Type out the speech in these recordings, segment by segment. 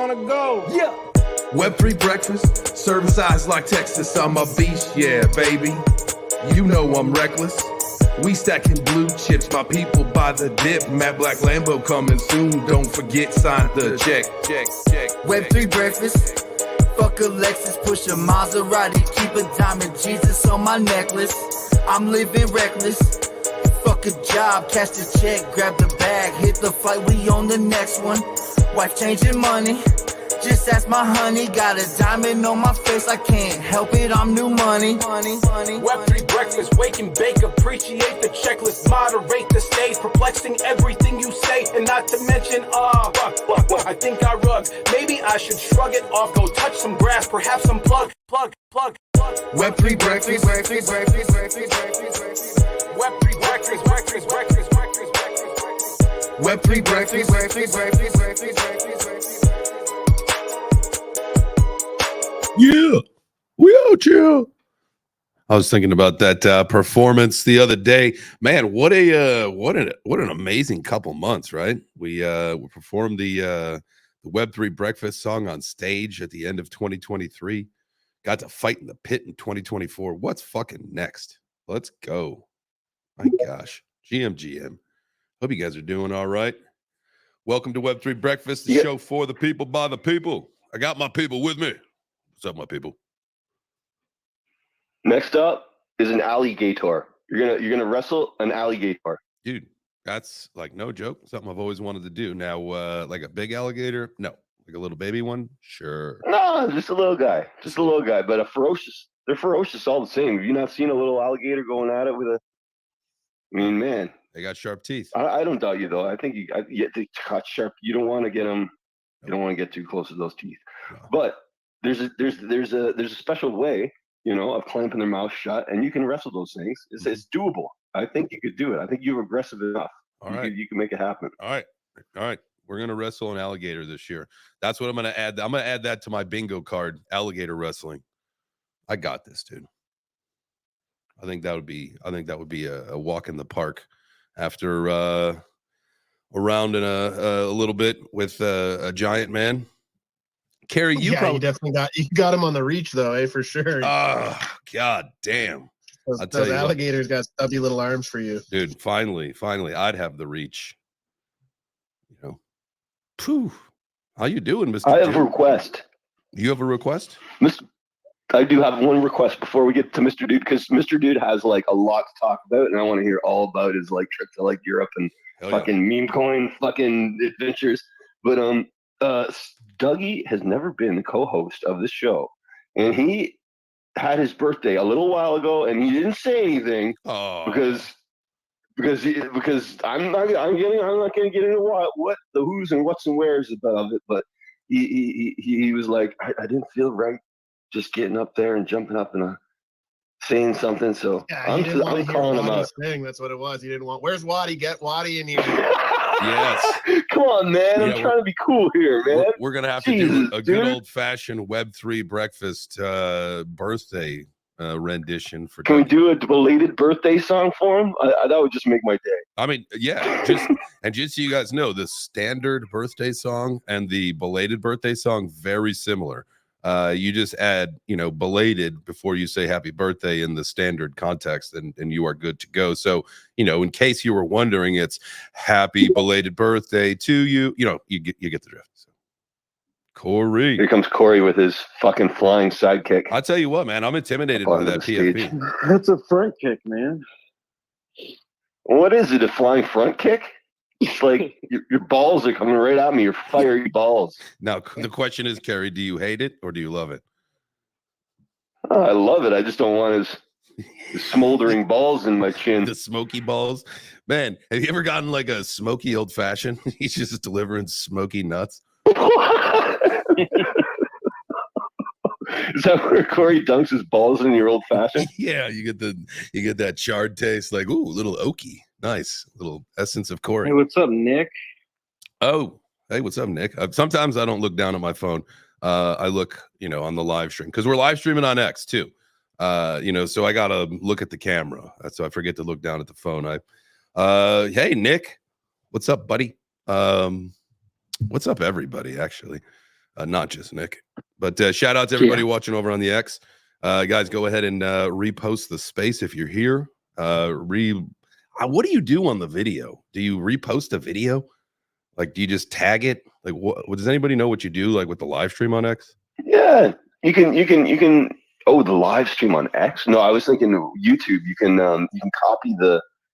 wanna go. Yeah. Web3 breakfast, serving size like Texas. I'm a beast, yeah, baby. You know I'm reckless. We stacking blue chips, my people by the dip. Matte Black Lambo coming soon. Don't forget, sign the check. Web3 breakfast. Fuck a Lexus, push a Maserati, keep a diamond Jesus on my necklace. I'm living reckless. Fuck a job, cash the check, grab the bag, hit the fight, we on the next one. Wife changing money, just ask my honey. Got a diamond on my face, I can't help it, I'm new money. Web3 breakfast, wake and bake, appreciate the checklist, moderate the stage, perplexing everything you say, and not to mention, I think I rug. Maybe I should shrug it off, go touch some grass, perhaps some plug. Web3 breakfast, Web3 breakfast. Web3 breakfast. Yeah, we out here. I was thinking about that performance the other day. Man, what an amazing couple months, right? We performed the Web3 Breakfast song on stage at the end of 2023. Got to fight in the pit in 2024. What's fucking next? Let's go. My gosh. GM. Hope you guys are doing all right. Welcome to Web3 Breakfast, the show for the people, by the people. I got my people with me. What's up, my people? Next up is an alligator. You're gonna wrestle an alligator. Dude, that's like no joke. Something I've always wanted to do. Now, like a big alligator? No. Like a little baby one? Sure. No, just a little guy. Just a little guy, but they're ferocious all the same. Have you not seen a little alligator going at it with a, I mean, man. They got sharp teeth. I don't doubt you though. I think they cut sharp. You don't want to get them. You don't want to get too close to those teeth. No. But there's a special way, of clamping their mouth shut, and you can wrestle those things. It's doable. I think you could do it. I think you're aggressive enough. All right. You can make it happen. All right. We're gonna wrestle an alligator this year. That's what I'm gonna add. I'm gonna add that to my bingo card. Alligator wrestling. I got this, dude. I think that would be a walk in the park after a round and a little bit with a giant man. Carrie, you definitely got him on the reach though, for sure. Oh, god damn. Those alligators got stubby little arms for you. Dude, finally, I'd have the reach. Phew. How you doing, Mr. I have a request. You have a request? I do have one request before we get to Mr. Dude, because Mr. Dude has like a lot to talk about, and I want to hear all about his like trip to like Europe and fucking meme coin fucking adventures. But Dougie has never been the co-host of this show, and he had his birthday a little while ago, and he didn't say anything because I'm not going to get into what the who's and what's and where's about it, but he was like, I didn't feel right just getting up there and jumping up and saying something, so I'm calling him out. That's what it was. He didn't want. Where's Waddy? Get Waddy in here. Yes. Come on, man. I'm trying to be cool here, man. We're gonna have to do a good old-fashioned Web3 breakfast birthday rendition for. Can we do a belated birthday song for him? That would just make my day. I mean, yeah. Just so you guys know, the standard birthday song and the belated birthday song very similar. You just add, belated before you say happy birthday in the standard context, and you are good to go. So, in case you were wondering, it's happy belated birthday to you. You get the drift. So. Corey. Here comes Corey with his fucking flying sidekick. I'll tell you what, man, I'm intimidated by that PFP. That's a front kick, man. What is it, a flying front kick? It's like your balls are coming right at me. Your fiery balls. Now, the question is, Carrie, do you hate it or do you love it? I love it. I just don't want his smoldering balls in my chin. The smoky balls. Man, have you ever gotten like a smoky old fashioned? He's just delivering smoky nuts. Is that where Corey dunks his balls in your old fashioned? Yeah, you get that charred taste, like ooh, a little oaky. Nice little essence of Corey. Hey, what's up, Nick? Oh, hey, what's up, Nick? Sometimes I don't look down at my phone. I look, on the live stream because we're live streaming on X too. So I gotta look at the camera. So I forget to look down at the phone. Hey, Nick, what's up, buddy? What's up, everybody? Actually, not just Nick. But shout out to everybody watching over on the X. Guys, go ahead and repost the space if you're here. What do you do on the video? Do you repost a video? Like, do you just tag it? Like, what does anybody know what you do, like with the live stream on X? Yeah, you can. Oh, the live stream on X? No, I was thinking YouTube. You can copy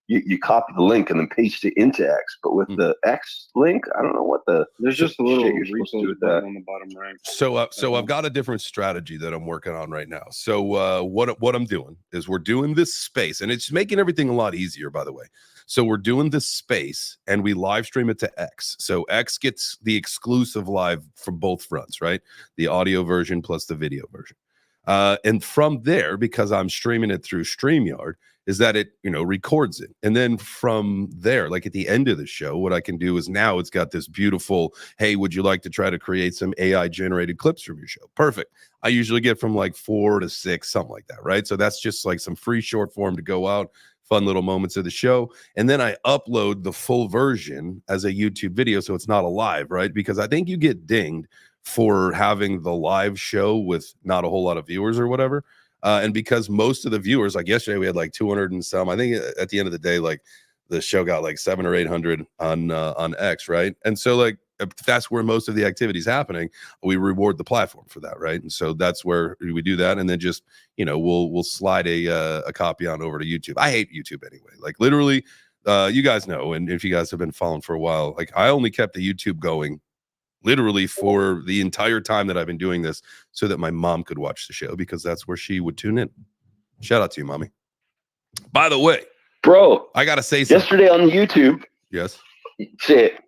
you copy the link and then paste it into X. But with the X link, I don't know what there's just a little you're supposed to do with that on the bottom right. So I've got a different strategy that I'm working on right now. So what I'm doing is we're doing this space, and it's making everything a lot easier, by the way. So we're doing this space and we live stream it to X. So X gets the exclusive live from both fronts, right? The audio version plus the video version. And from there, because I'm streaming it through StreamYard, is that it, records it. And then from there, like at the end of the show, what I can do is now it's got this beautiful, hey, would you like to try to create some AI generated clips from your show? Perfect. I usually get from like 4 to 6, something like that, right? So that's just like some free short form to go out, fun little moments of the show. And then I upload the full version as a YouTube video. So it's not a live, right? Because I think you get dinged for having the live show with not a whole lot of viewers or whatever. And because most of the viewers, like yesterday, we had like 200 and some. I think at the end of the day, like the show got like 700 or 800 on X, right? And so like if that's where most of the activity is happening, we reward the platform for that, right? And so that's where we do that, and then just we'll slide a copy on over to YouTube. I hate YouTube anyway. Like literally, you guys know, and if you guys have been following for a while, like I only kept the YouTube going literally for the entire time that I've been doing this so that my mom could watch the show, because that's where she would tune in. Shout out to you, mommy. By the way, bro, I got to say something. Yesterday on YouTube. Yes. Say it.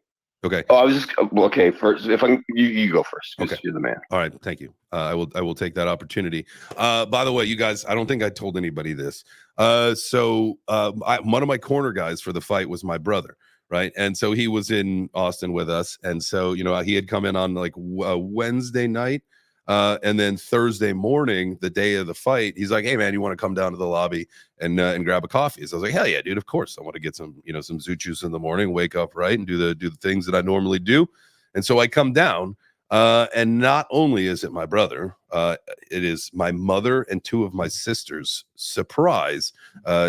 Okay. Oh, I was just okay. First, if you go first. Okay. You're the man. All right. Thank you. I will take that opportunity. By the way, you guys, I don't think I told anybody this. One of my corner guys for the fight was my brother. Right. And so he was in Austin with us. And so, he had come in on like Wednesday night. And then Thursday morning, the day of the fight, he's like, hey, man, you want to come down to the lobby and grab a coffee? So I was like, hell yeah, dude. Of course. I want to get some, some Zoot juice in the morning, wake up right and do the things that I normally do. And so I come down. And not only is it my brother, it is my mother and 2 of my sisters. Surprise,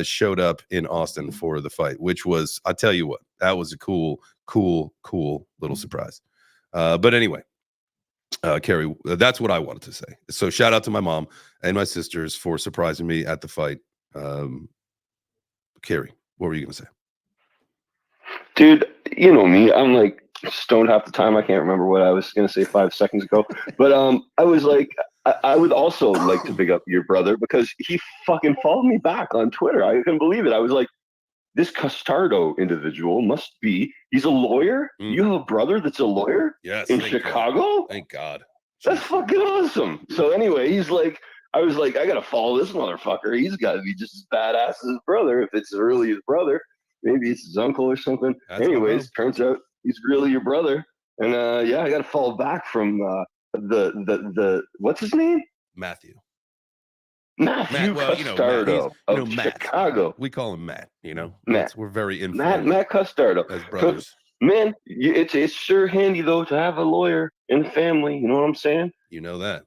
showed up in Austin for the fight, which was, I'll tell you what, that was a cool little surprise. But anyway, Carrie, that's what I wanted to say. So shout out to my mom and my sisters for surprising me at the fight. Carrie, what were you going to say? Dude, you know me. I'm like stoned half the time. I can't remember what I was going to say 5 seconds ago. But I was like, I would also like to big up your brother because he fucking followed me back on Twitter. I couldn't believe it. I was like, this Castardo individual must be, he's a lawyer? You have a brother that's a lawyer? Yes. In Chicago? God. Thank God. That's fucking awesome. So anyway, he's like, I was like, I got to follow this motherfucker. He's got to be just as badass as his brother. If it's really his brother, maybe it's his uncle or something. Anyways, turns out he's really your brother. And I got to follow back from the what's his name? Matthew. Matthew Castardo of Chicago. We call him Matt. Matt. We're very influential. Matt Castardo as brothers. Man, it's sure handy though to have a lawyer in the family. You know what I'm saying? You know that.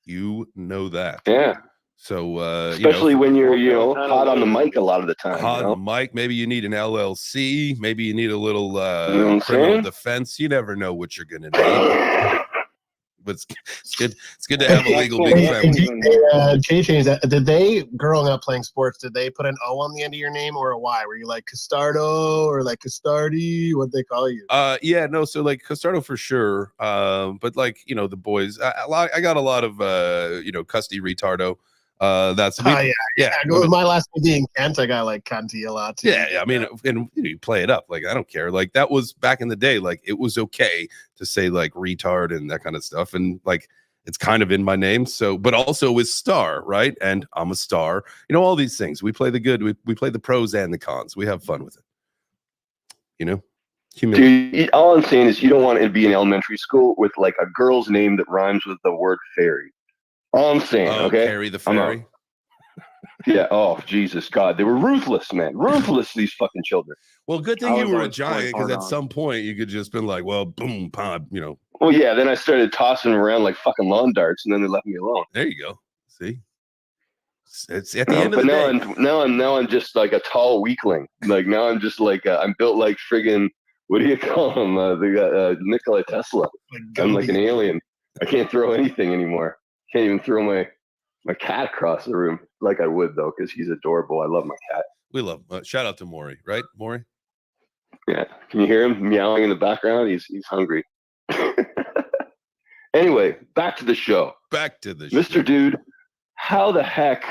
Yeah. So especially when you're hot on the mic a lot of the time. Hot on the mic. Maybe you need an LLC. Maybe you need a little criminal defense. You never know what you're gonna need. But it's good to have a legal big family. JChains, did they, growing up playing sports, did they put an O on the end of your name or a Y? Were you like Castardo or like Castardi? What'd they call you? So like Castardo for sure. But like, the boys, I got a lot of, Custy Retardo. That's with my last name being Kent, I got like Cunty a lot too. Yeah. I mean, and you play it up. Like, I don't care. Like, that was back in the day. Like, it was okay to say like retard and that kind of stuff. And like, it's kind of in my name. So, but also with star, right? And I'm a star. All these things. We play the good. We play the pros and the cons. We have fun with it. Humility. Dude, all I'm saying is you don't want to be in elementary school with like a girl's name that rhymes with the word fairy. All I'm saying, okay? Carrie the fairy. Yeah. Oh, Jesus God. They were ruthless, man. Ruthless, these fucking children. Well, good thing you were a giant, because at some point you could just been like, well, boom, pop, Well, yeah. Then I started tossing them around like fucking lawn darts, and then they left me alone. There you go. See, it's at the end of But the now day. now I'm just like a tall weakling. Like now I'm just like I'm built like friggin' what do you call him? Nikola Tesla. I'm like an alien. I can't throw anything anymore. Can't even throw my cat across the room like I would though, because he's adorable. I love my cat. We love. Shout out to Maury, right, Maury? Yeah, can you hear him meowing in the background? He's hungry. Anyway, back to the show. Back to the Mr. show. Dude, how the heck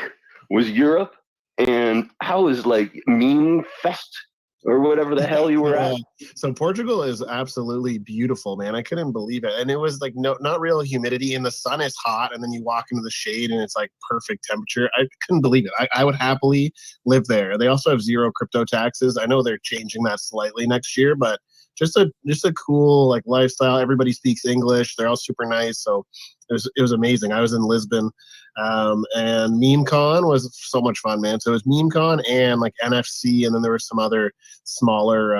was Europe, and how was like Meme Fest or whatever the hell you were at? So Portugal is absolutely beautiful, man. I couldn't believe it. And it was like not real humidity, and the sun is hot, and then you walk into the shade and it's like perfect temperature. I couldn't believe it. I would happily live there. They also have zero crypto taxes. I know they're changing that slightly next year, but just a cool like lifestyle. Everybody speaks English. They're all super nice. So it was amazing. I was in Lisbon, and MemeCon was so much fun, man. So it was MemeCon and like NFC, and then there were some other smaller,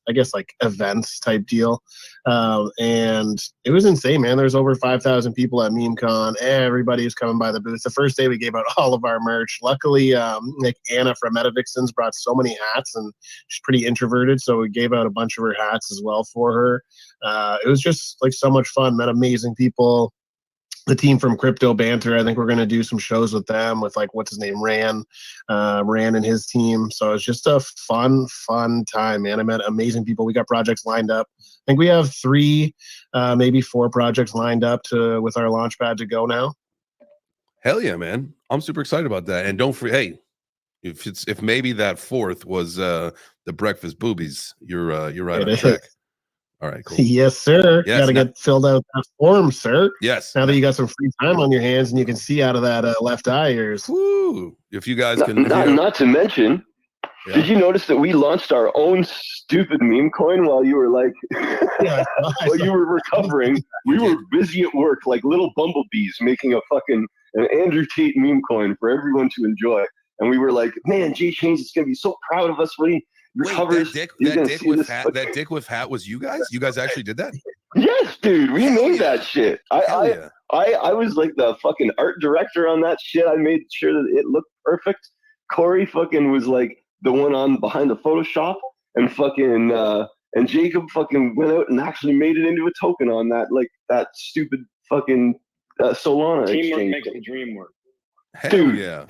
I guess like events type deal, and it was insane, man. There's over 5,000 people at MemeCon. Everybody was coming by the booth. The first day we gave out all of our merch. Luckily, like Anna from MetaVixens brought so many hats, and she's pretty introverted, so we gave out a bunch of her hats as well for her. It was just like so much fun. Met amazing people. The team from Crypto Banter, I think we're going to do some shows with them, with like, what's his name, Ran and his team. So it's just a fun time, man. I met amazing people. We got projects lined up. I think we have 3, maybe 4 projects lined up with our launchpad to go now. Hell yeah, man. I'm super excited about that. And don't forget, hey, if maybe that 4th was the breakfast boobies, you're right on track. All right, cool. Yes, sir. Yes, Got to get filled out that form, sir. Yes. Now that you got some free time on your hands and you can see out of that left eye of yours. Woo. If you guys can. Not to mention, did you notice that we launched our own stupid meme coin while you were like, while you were recovering? We were busy at work like little bumblebees making an Andrew Tate meme coin for everyone to enjoy. And we were like, man, JChains is going to be so proud of us when he recovers. Wait, that dick with hat was you guys? You guys actually did that? Yes, dude. We made that shit. I was like the fucking art director on that shit. I made sure that it looked perfect. Corey fucking was like the one on behind the Photoshop, and fucking and Jacob fucking went out and actually made it into a token on that stupid fucking Solana Teamwork exchange. makes the dream work. Dude, yeah.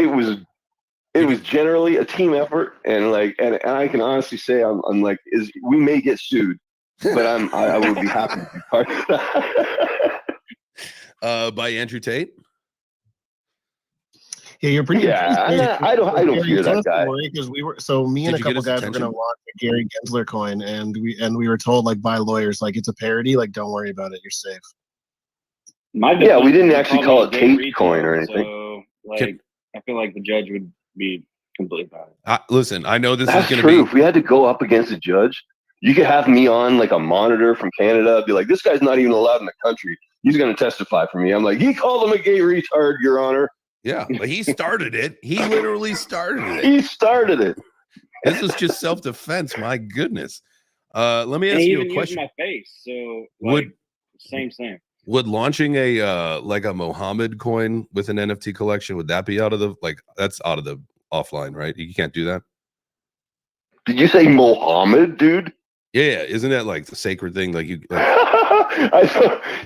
It was generally a team effort, and I can honestly say I'm like we may get sued, but I would be happy to be part of that. By Andrew Tate. Yeah, you're pretty. Yeah, I don't fear that guy. Because me and a couple guys were gonna launch a Gary Gensler coin, and we were told like by lawyers like it's a parody, like don't worry about it, you're safe. Yeah, we didn't actually call it Tate coin or anything. So I feel like the judge would be completely fine. Listen, I know this That's is going true. to be. If we had to go up against a judge, you could have me on like a monitor from Canada, be like, this guy's not even allowed in the country. He's going to testify for me. I'm like, he called him a gay retard, Your Honor. Yeah, but he started it. He literally started it. He started it. This is just self-defense. My goodness. Let me ask you a question. My face, so same. Would launching a Mohammed coin with an NFT collection, would that be out of the that's out of the offline, right? You can't do that. Did you say Mohammed, dude? Yeah, isn't that like the sacred thing? Like you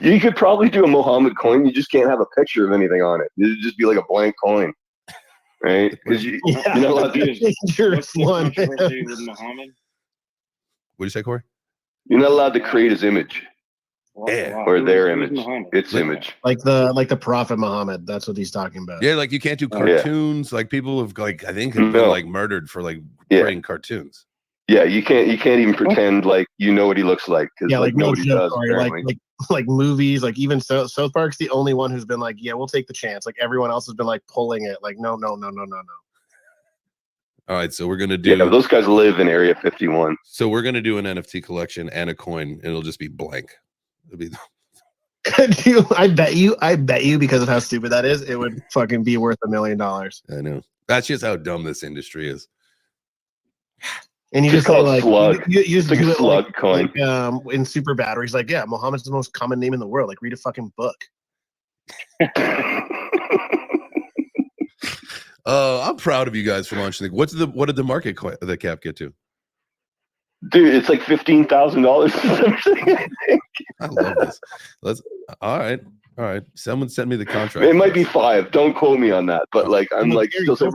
you could probably do a Mohammed coin, you just can't have a picture of anything on it. It'd just be like a blank coin. Right? Because you're not allowed to dangerous one. With Muhammad? What do you say, Corey? You're not allowed to create his image. Yeah, or their image, its image, like the Prophet Muhammad. That's what he's talking about. Yeah, like you can't do cartoons. Like people have I think have been like murdered for creating cartoons. Yeah, you can't even pretend like you know what he looks like because like nobody does. Like movies, like even South Park's the only one who's been like, yeah, we'll take the chance. Like everyone else has been like pulling it, like no. All right, so we're gonna do. Yeah, those guys live in Area 51. So we're gonna do an NFT collection and a coin, and it'll just be blank. It'll be. I bet you, because of how stupid that is, it would fucking be worth $1 million. I know. That's just how dumb this industry is. And you Just just say call it like slug. You just It's like do a it slug coin. in super batteries. Like, yeah, Mohammed's the most common name in the world. Like, read a fucking book. I'm proud of you guys for launching. What did the market the cap get to? Dude, it's like $15,000. I love this. All right. Someone sent me the contract. It might be 5. Don't quote me on that. But like, I'm like, Gary, still so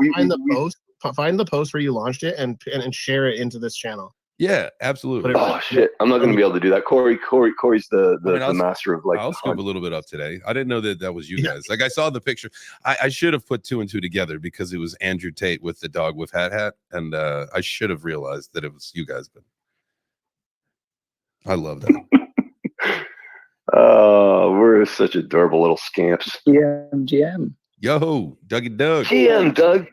find the post where you launched it and share it into this channel. Yeah, absolutely. Oh shit! I'm not going to be able to do that. Corey's the master of like. I'll scoop a little bit up today. I didn't know that was you guys. Like I saw the picture. I should have put 2 and 2 together because it was Andrew Tate with the dog with hat, and I should have realized that it was you guys. But I love that. We're such adorable little scamps. GM. Yo, Dougie Doug. GM Doug.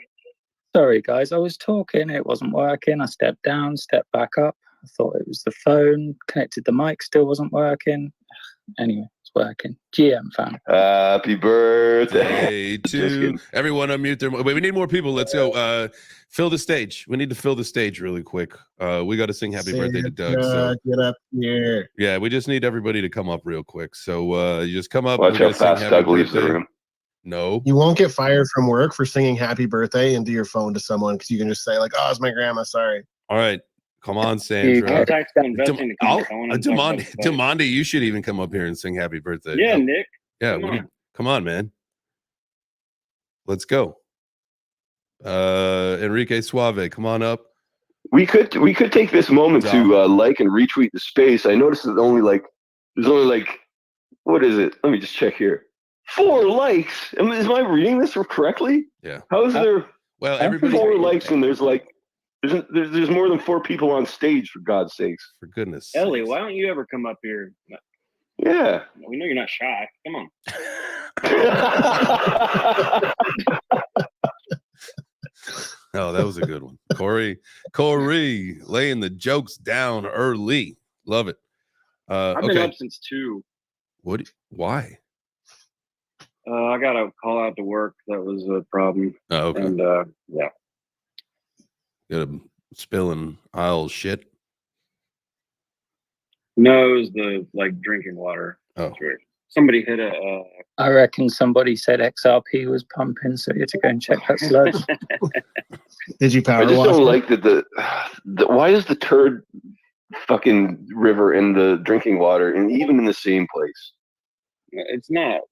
Sorry, guys. I was talking. It wasn't working. I stepped down, stepped back up. I thought it was the phone. Connected the mic. Still wasn't working. Anyway, it's working. GM fan. Happy birthday to everyone. Unmute their. Wait, we need more people. Let's go. Fill the stage. We need to fill the stage really quick. We got to sing happy birthday to Doug. So get up here. Yeah, we just need everybody to come up real quick. So you just come up. Watch how fast Doug leaves the room. No, you won't get fired from work for singing happy birthday into your phone to someone because you can just say like, "Oh, it's my grandma." Sorry. All right, come on, Sandra. Demandi, you should even come up here and sing happy birthday. Yeah, Nick. Yeah, come on, man. Let's go. Enrique Suave, come on up. We could take this moment to like and retweet the space. I noticed there's only like what is it? Let me just check here. 4 likes. Is I reading this correctly? Yeah. How is there? Well, everybody 4 likes and there's like there's more than 4 people on stage, for God's sakes. For goodness. Ellie, why don't you ever come up here? Yeah. We know you're not shy. Come on. Oh, that was a good one. Corey laying the jokes down early. Love it. I've been up since 2. Why? I got a call out to work. That was a problem. Oh, okay. And yeah. Got a spilling aisle shit. No, it was the drinking water. Oh. Somebody hit a. I reckon somebody said XRP was pumping, so you had to go and check that sludge. Did you power I just wash don't it? like that the why is the turd fucking river in the drinking water and even in the same place? It's not.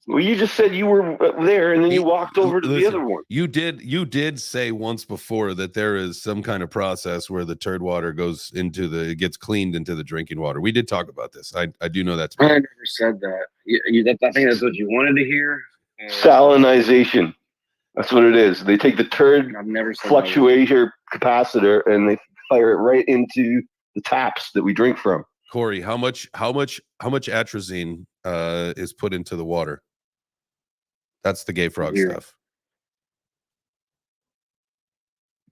Well, you just said you were there and then you walked over to the other one. You did say once before that there is some kind of process where the turd water gets cleaned into the drinking water. We did talk about this. I do know that. I never said that. I think that's what you wanted to hear. Salinization. That's what it is. They take the turd fluctuator capacitor and they fire it right into the taps that we drink from. Corey, how much atrazine is put into the water? That's the gay frog stuff.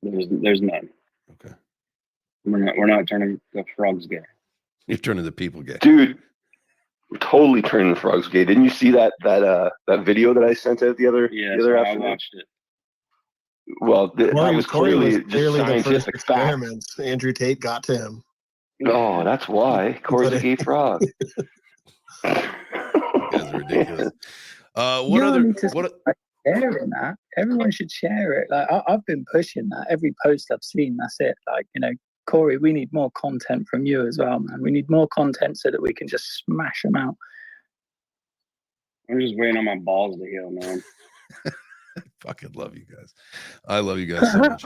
There's none. Okay. We're not turning the frogs gay. You're turning the people gay. Dude, we're totally turning the frogs gay. Didn't you see that video that I sent out the other afternoon? I watched it. Well, that was clearly the scientific first experiments Andrew Tate got to him. Oh, that's why. Corey's a gay frog. That's ridiculous. Sharing that, everyone should share it. Like I've been pushing that. Every post I've seen, that's it. Like, Corey, we need more content from you as well, man. We need more content so that we can just smash them out. I'm just waiting on my balls to heal, man. Fucking love you guys. I love you guys so much.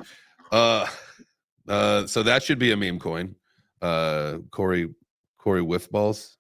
So that should be a meme coin. Corey whiff balls.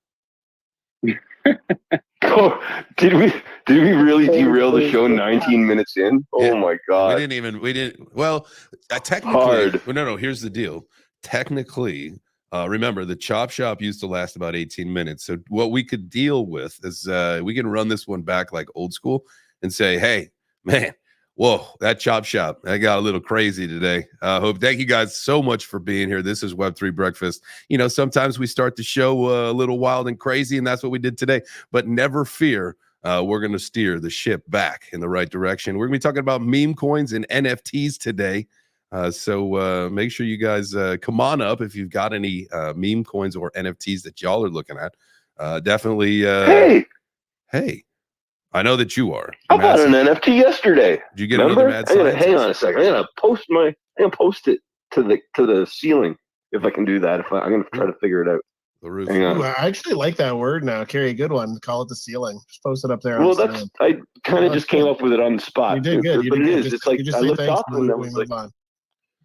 Oh, did we really derail the show 19 minutes in? Oh my God. We didn't. Well, technically, hard. No, here's the deal. Technically, remember the chop shop used to last about 18 minutes. So what we could deal with is we can run this one back like old school and say, hey, man, whoa, that chop shop, I got a little crazy today. Thank you guys so much for being here. This is Web3 Breakfast. Sometimes we start the show a little wild and crazy, and that's what we did today. But never fear, we're going to steer the ship back in the right direction. We're going to be talking about meme coins and NFTs today. So make sure you guys come on up if you've got any meme coins or NFTs that y'all are looking at. Definitely. Hey, I know that you are. I bought an NFT yesterday. Did you get Remember? another Mad Scientist? Hang on a second. I'm gonna post it to the ceiling if I can do that. I'm gonna try to figure it out. The roof. Hang on. Ooh, I actually like that word now. Carrie, good one. Call it the ceiling. Just post it up there. Well, I kind of just came up with it on the spot. You did good. But it is. Just, It's like you just I say looked thanks up and and I we was move like, on.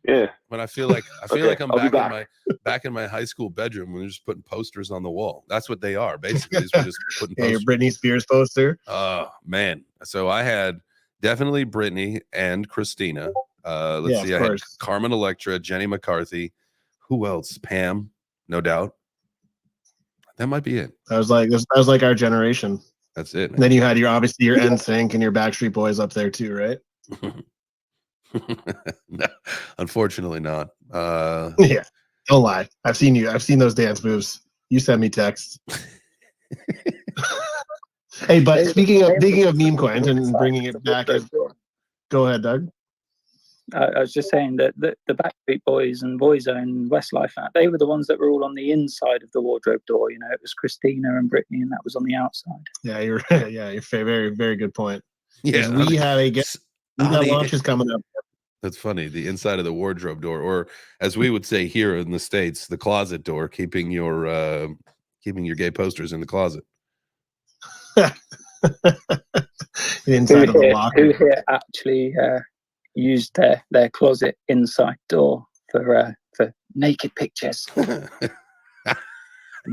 yeah. But I feel like Okay, I'm I'll be back in my high school bedroom when they're just putting posters on the wall. That's what they are basically. We're just putting Yeah, your posters. Britney Spears poster. Oh man. So I had definitely Britney and Christina. Let's see. I had Carmen Electra, Jenny McCarthy. Who else? Pam, no doubt. That might be it. That was like our generation. That's it. And then you had your NSYNC and your Backstreet Boys up there too, right? No, unfortunately not. Yeah, don't lie. I've seen those dance moves. You send me texts. Hey, but speaking of meme coins and bringing it back, go ahead, Doug. I was just saying that the Backstreet Boys and Boyzone and Westlife, they were the ones that were all on the inside of the wardrobe door. You know, it was Christina and Britney, and that was on the outside. Yeah, you're very, very good point. Yeah, we got launches coming up. That's funny. The inside of the wardrobe door, or as we would say here in the States, the closet door, keeping your gay posters in the closet. Inside of the locker. Who here actually used their closet inside door for naked pictures?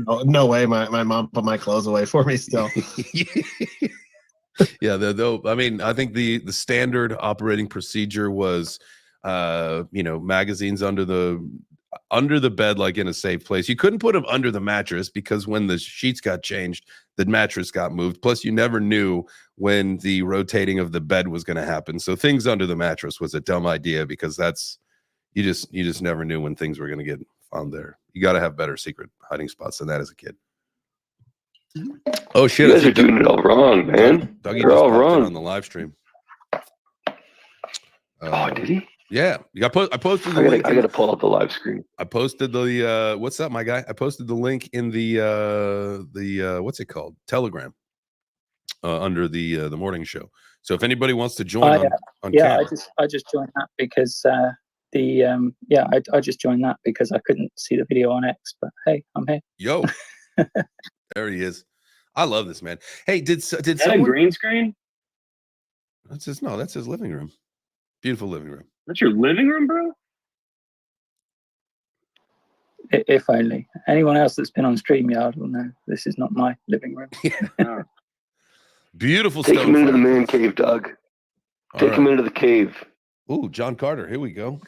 No way. My mom put my clothes away for me still. Yeah, I mean, I think the standard operating procedure was magazines under the bed, like in a safe place. You couldn't put them under the mattress because when the sheets got changed, the mattress got moved. Plus, you never knew when the rotating of the bed was going to happen. So things under the mattress was a dumb idea because you just never knew when things were going to get found there. You got to have better secret hiding spots than that as a kid. Oh shit! You guys are doing it all wrong, man. You're all wrong on the live stream. Oh, did he? Yeah, I posted the link. I gotta pull up the live screen. I posted the what's up, my guy? I posted the link in the what's it called? Telegram. Under the morning show. So if anybody wants to join on camera. I just joined that because I just joined that because I couldn't see the video on X. But hey, I'm here. Yo, there he is. I love this man. Hey, did that someone a green screen? That's his living room. Beautiful living room. That's your living room, bro? If only. Anyone else that's been on StreamYard will know this is not my living room. Yeah. Beautiful Take stuff. him into the man cave, Doug. Take him into the cave. Ooh, John Carter. Here we go.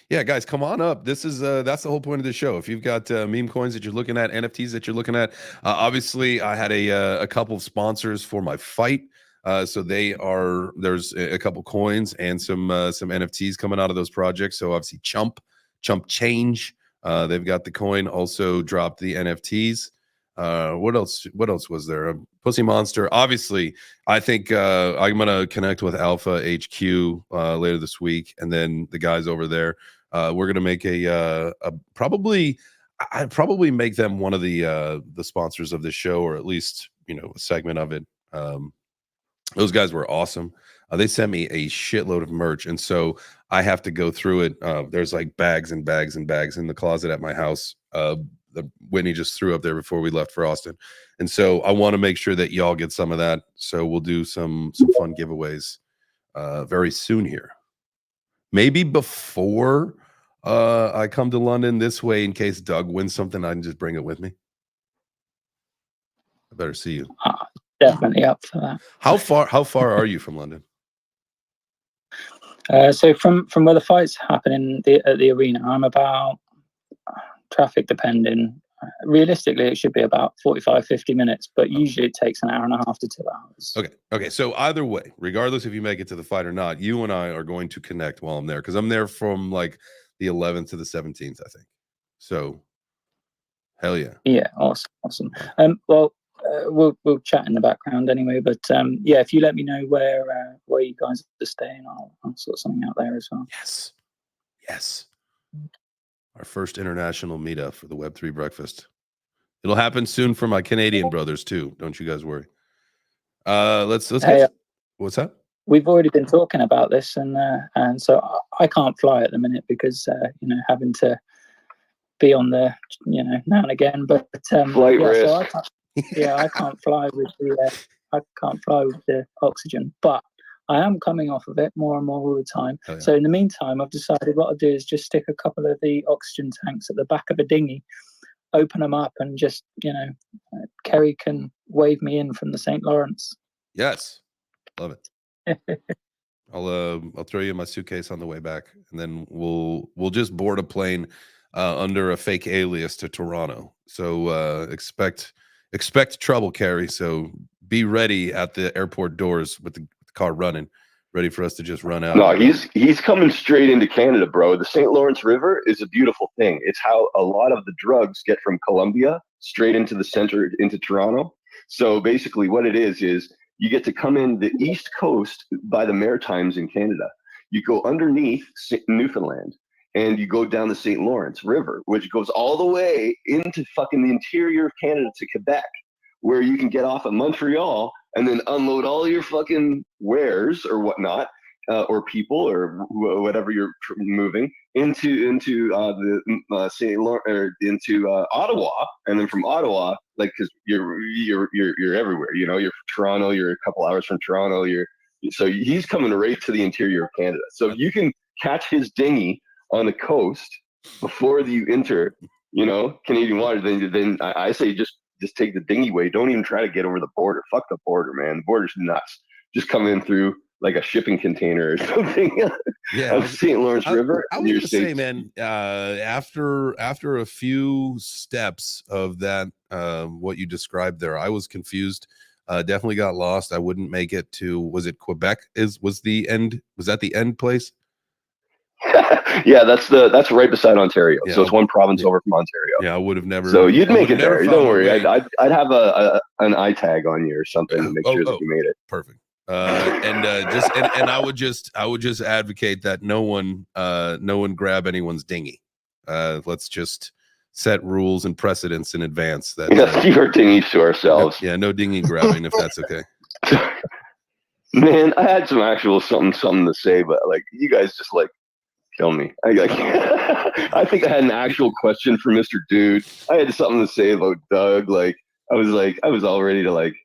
Yeah, guys, come on up. This is that's the whole point of the show. If you've got meme coins that you're looking at, NFTs that you're looking at, obviously I had a couple of sponsors for my fight. So there's a couple coins and some NFTs coming out of those projects. So obviously Chump Change, they've got the coin, also dropped the NFTs. What else was there? Pussy Monster. Obviously, I think I'm gonna connect with Alpha HQ later this week, and then the guys over there. We're gonna make I'd probably make them one of the sponsors of this show, or at least a segment of it. Those guys were awesome. They sent me a shitload of merch, and so I have to go through it. There's like bags and bags and bags in the closet at my house. The Whitney just threw up there before we left for Austin, and so I want to make sure that y'all get some of that. So we'll do some fun giveaways very soon here, maybe before I come to London. This way, in case Doug wins something, I can just bring it with me. I better see you. Definitely up for that. How far are you from London? So from where the fights happen at the arena, I'm about, traffic depending, realistically it should be about 45-50 minutes, but usually it takes an hour and a half to 2 hours. Okay, so either way, regardless if you make it to the fight or not, you and I are going to connect while I'm there, because I'm there from like the 11th to the 17th, I think. So hell yeah. Yeah, awesome. Well, we'll chat in the background anyway. But yeah, if you let me know where you guys are staying, I'll sort something out there as well. Yes. Our first international meetup for the Web3 Breakfast. It'll happen soon for my Canadian brothers too. Don't you guys worry. Let's get. What's that? We've already been talking about this, and so I can't fly at the minute because having to be on the now and again. But flight risk. So I can't fly with the oxygen, but I am coming off of it more and more all the time. Yeah. So in the meantime, I've decided what I'll do is just stick a couple of the oxygen tanks at the back of a dinghy, open them up, and just Kerry can wave me in from the St. Lawrence. Yes, love it. I'll throw you in my suitcase on the way back, and then we'll just board a plane under a fake alias to Toronto. So expect trouble, Kerry. So be ready at the airport doors with the car running, ready for us to just run out. No, he's coming straight into Canada, bro. The St. Lawrence River is a beautiful thing. It's how a lot of the drugs get from Colombia straight into the center, into Toronto. So basically what it is you get to come in the east coast by the Maritimes in Canada. You go underneath Newfoundland and you go down the St. Lawrence River, which goes all the way into fucking the interior of Canada to Quebec, where you can get off at Montreal and then unload all your fucking wares or whatnot, or people or whatever you're moving into the St. Lawrence or into Ottawa, and then from Ottawa, like, because you're everywhere, you're from Toronto, you're a couple hours from Toronto, so he's coming right to the interior of Canada. So if you can catch his dinghy on the coast before you enter, Canadian water, then I say just take the dinghy way. Don't even try to get over the border. Fuck the border, man. The border's nuts. Just come in through like a shipping container or something. Of St. Lawrence River. I was going to say, man, after a few steps of that, what you described there, I was confused. Definitely got lost. I wouldn't make it to, was it Quebec? Was that the end place? Yeah, that's right beside Ontario. Yeah. So it's one province over from Ontario. Yeah, I would have never. So you'd make it there. Don't worry. I'd have an eye tag on you or something to make sure that you made it. Perfect. And I would just advocate that no one grab anyone's dinghy. Let's just set rules and precedents in advance. That keep our dinghies to ourselves. Yeah, no dinghy grabbing if that's okay. Man, I had some actual something to say, but like you guys just like kill me. I think I had an actual question for Mr. Dude. I had something to say about Doug. Like I was all ready to like,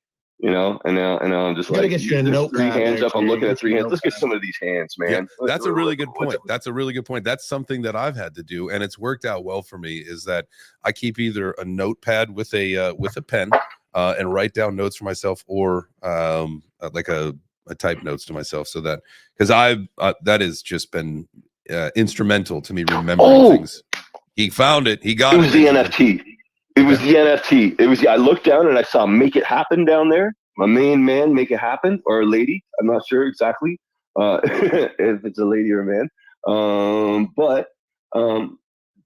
and now I'm just like, get your three hands up. I'm looking at three hands. Let's get some of these hands, man. Yeah, that's a really good point. That's a really good point. That's something that I've had to do, and it's worked out well for me. Is that I keep either a notepad with a pen and write down notes for myself, or like a type notes to myself, so that because that has just been instrumental to me remembering things. He found it. He got it. It was the NFT. It was the NFT. It was. I looked down and I saw "Make It Happen" down there. My main man, "Make It Happen," or a lady. I'm not sure exactly if it's a lady or a man. But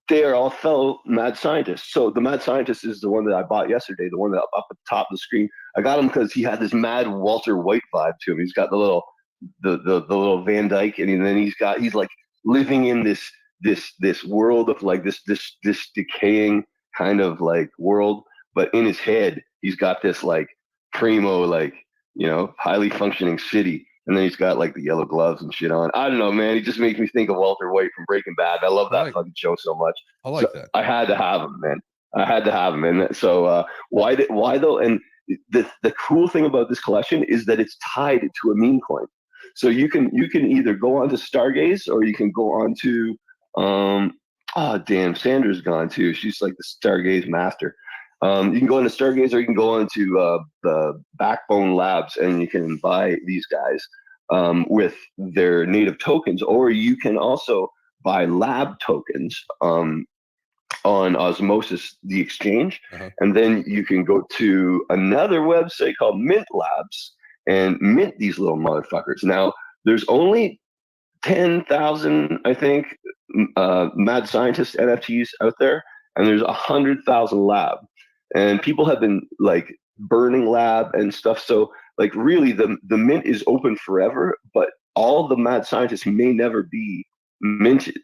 they are all fellow mad scientists. So the mad scientist is the one that I bought yesterday. The one that up at the top of the screen. I got him because he had this mad Walter White vibe to him. He's got the little Van Dyke, and then he's like living in this world of like this decaying kind of like world, but in his head he's got this like primo, like highly functioning city, and then he's got like the yellow gloves and shit on. I don't know, man. He just makes me think of Walter White from Breaking Bad. I love that fucking show so much. I like that. I had to have him, man. I had to have him, and so why though? And the cool thing about this collection is that it's tied to a meme coin. So you can either go on to Stargaze, or you can go on to damn, Sandra's gone too. She's like the Stargaze master. You can go into Stargaze, or you can go into the Backbone Labs, and you can buy these guys with their native tokens, or you can also buy lab tokens on Osmosis, the exchange, and then you can go to another website called Mint Labs and mint these little motherfuckers. Now, there's only 10,000, I think, mad scientist NFTs out there, and there's 100,000 lab. And people have been like burning lab and stuff. So like really the mint is open forever, but all the mad scientists may never be minted.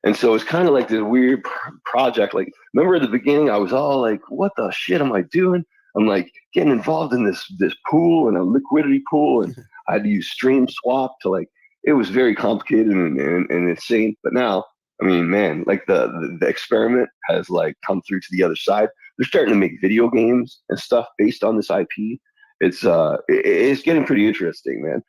And so it's kind of like this weird project. Like, remember at the beginning, I was all like, what the shit am I doing? I'm like getting involved in this pool and a liquidity pool, and I had to use stream swap to like, it was very complicated and insane. But now, I mean, man, like the experiment has like come through to the other side. They're starting to make video games and stuff based on this IP. It's getting pretty interesting, man.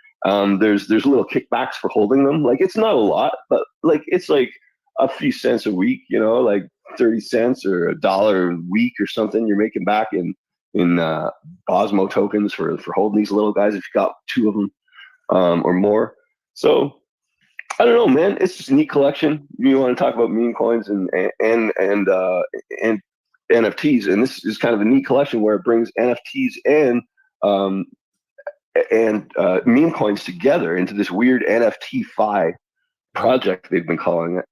There's little kickbacks for holding them. Like, it's not a lot, but like it's like a few cents a week, you know, like 30 cents or $1 a week or something you're making back in Osmo tokens for holding these little guys if you got 2 of them or more. So I don't know, man. It's just a neat collection. You want to talk about meme coins and NFTs, and this is kind of a neat collection where it brings NFTs and meme coins together into this weird NFT-fi project they've been calling it.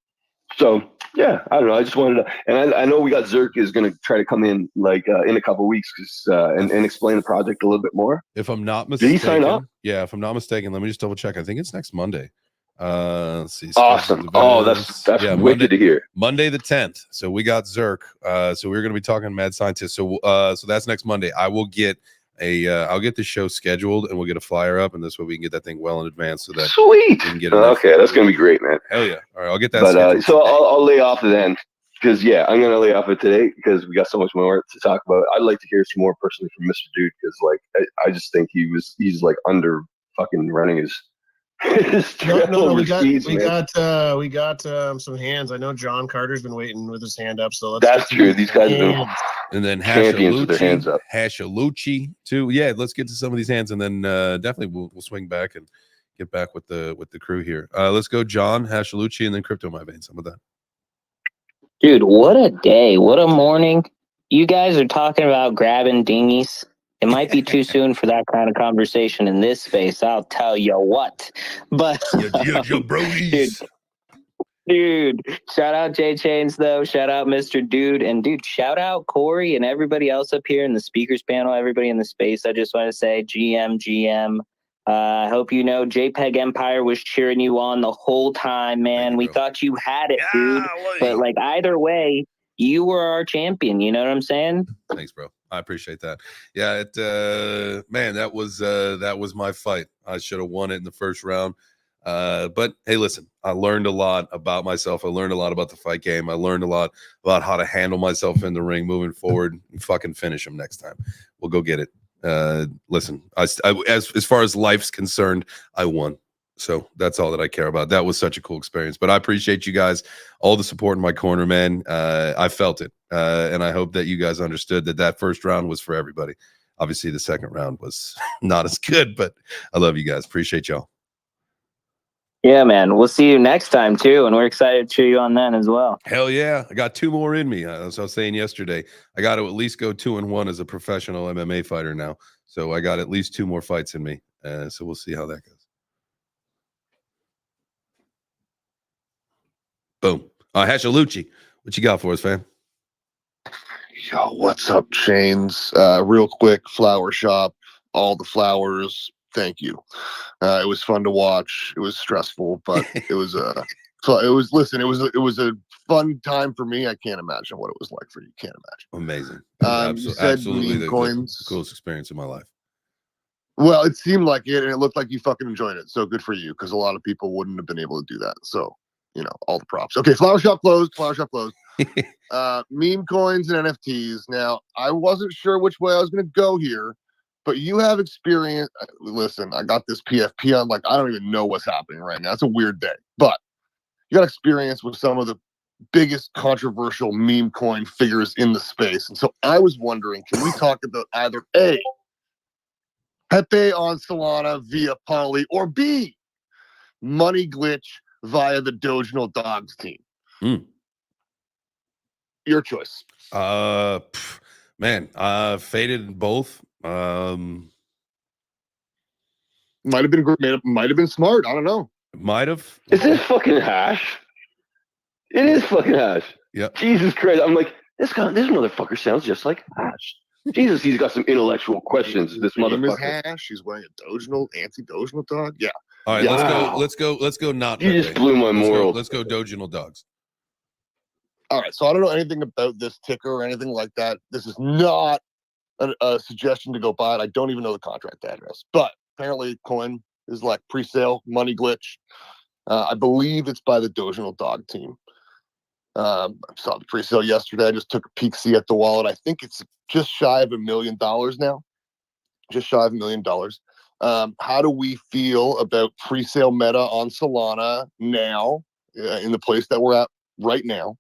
So yeah, I don't know. I just wanted to, and I know we got Zerk is going to try to come in like in a couple of weeks and explain the project a little bit more. If I'm not mistaken, did he sign up? Yeah, if I'm not mistaken, let me just double check. I think it's next Monday. Let's see. Awesome. Oh, that's wicked Monday, to hear. Monday the 10th. So we got Zerk. So we're going to be talking mad scientists. So that's next Monday. I will get I'll get the show scheduled and we'll get a flyer up, and this way we can get that thing well in advance so that sweet. We can get it. Okay, that's gonna be great, man. Hell yeah! All right, I'll get that. But so I'll lay off it then, because yeah, I'm gonna lay off it today because we got so much more to talk about. I'd like to hear some more personally from Mr. Dude, because like I just think he's like under fucking running his. No, we got some hands. I know John Carter's been waiting with his hand up, so that's true. These guys have been and then champions with their hands up. Hashalucci too. Yeah, let's get to some of these hands, and then definitely we'll swing back and get back with the crew here. Let's go, John Hashalucci, and then Crypto My Veins. Some of that. Dude, what a day! What a morning! You guys are talking about grabbing dinghies. It might be too soon for that kind of conversation in this space. I'll tell you what. But dude, shout out JChains though. Shout out Mr. Dude, and dude, shout out Corey and everybody else up here in the speakers panel. Everybody in the space. I just want to say, GM. I hope you know JPEG Empire was cheering you on the whole time, man. We thought you had it, dude. But like either way, you were our champion. You know what I'm saying? Thanks, bro. I appreciate that. Yeah, man, that was my fight. I should have won it in the first round. But hey, listen, I learned a lot about myself. I learned a lot about the fight game. I learned a lot about how to handle myself in the ring moving forward and fucking finish them next time. We'll go get it. Listen, as far as life's concerned, I won. So that's all that I care about. That was such a cool experience. But I appreciate you guys, all the support in my corner, man. I felt it. And I hope that you guys understood that first round was for everybody. Obviously, the second round was not as good, but I love you guys. Appreciate y'all. Yeah, man. We'll see you next time, too. And we're excited to cheer you on then as well. Hell yeah. I got 2 more in me. As I was saying yesterday, I got to at least go 2-1 as a professional MMA fighter now. So I got at least 2 more fights in me. So we'll see how that goes. Boom. Hashalucci, what you got for us, fam? Yo, what's up, Chains? Real quick, flower shop, all the flowers. Thank you. It was fun to watch. It was stressful, but it was listen, it was a fun time for me. I can't imagine what it was like for you. Can't imagine. Amazing. Absolutely the coolest experience of my life. Well, it seemed like it, and it looked like you fucking enjoyed it. So good for you, because a lot of people wouldn't have been able to do that. So, you know, all the props. Okay, flower shop closed. Meme coins and NFTs. Now, I wasn't sure which way I was going to go here, but you have experience. Listen, I got this PFP on, like, I don't even know what's happening right now. It's a weird day, but you got experience with some of the biggest controversial meme coin figures in the space. And so I was wondering, can we talk about either A, Pepe on Solana via Poly, or B, money glitch via the Dogeable Dogs team? Your choice. Man, faded in both. Might have been great. Might have been smart. I don't know. Might have. Is this fucking hash? It is fucking hash. Yeah. Jesus Christ! I'm like, this motherfucker sounds just like hash. Jesus, he's got some intellectual questions. This motherfucker. Hash. She's wearing a anti-doginal dog. Yeah. All right, Wow. let's go. Not You just blew my morals. Let's go doginal dogs. All right. So I don't know anything about this ticker or anything like that. This is not a suggestion to go buy it. I don't even know the contract address, but apparently coin is like pre-sale money glitch. I believe it's by the doginal dog team. I saw the pre-sale yesterday. I just took a peek, see at the wallet. I think it's just shy of $1 million now. Just shy of $1 million. How do we feel about pre-sale meta on Solana now, in the place that we're at right now?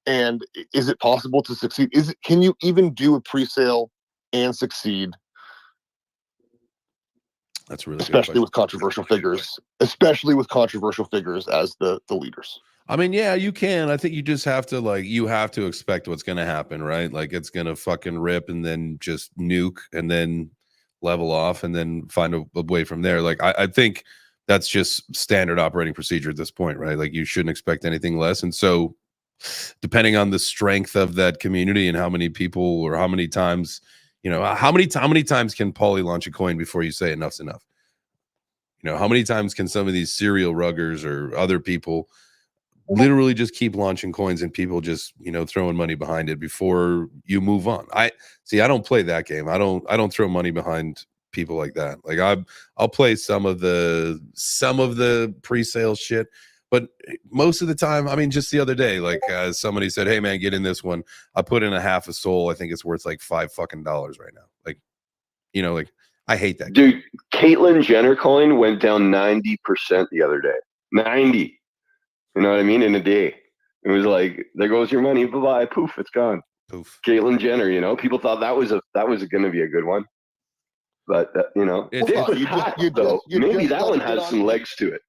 And is it possible to succeed? Can you even do a pre-sale and succeed? That's really especially with controversial figures, as the leaders. I mean, yeah, you can. I think you just have to expect what's going to happen, right? Like it's going to fucking rip and then just nuke and then level off and then find a way from there. Like I think that's just standard operating procedure at this point, right? Like you shouldn't expect anything less. And so depending on the strength of that community and how many people or how many times, how many times can Pauly launch a coin before you say enough's enough? How many times can some of these serial ruggers or other people literally just keep launching coins and people just, throwing money behind it before you move on? I don't play that game. I don't throw money behind people like that. Like I'll play some of the pre-sale shit, but most of the time, I mean, just the other day, like somebody said, "Hey man, get in this one." I put in a half a soul. I think it's worth like $5 fucking right now. Like, I hate that. Dude, Caitlyn Jenner coin went down 90% the other day. 90. You know what I mean? In a day. It was like, there goes your money. Bye-bye. Poof, it's gone. Poof. Caitlyn Jenner, people thought that was going to be a good one. But, maybe that one has some legs to it.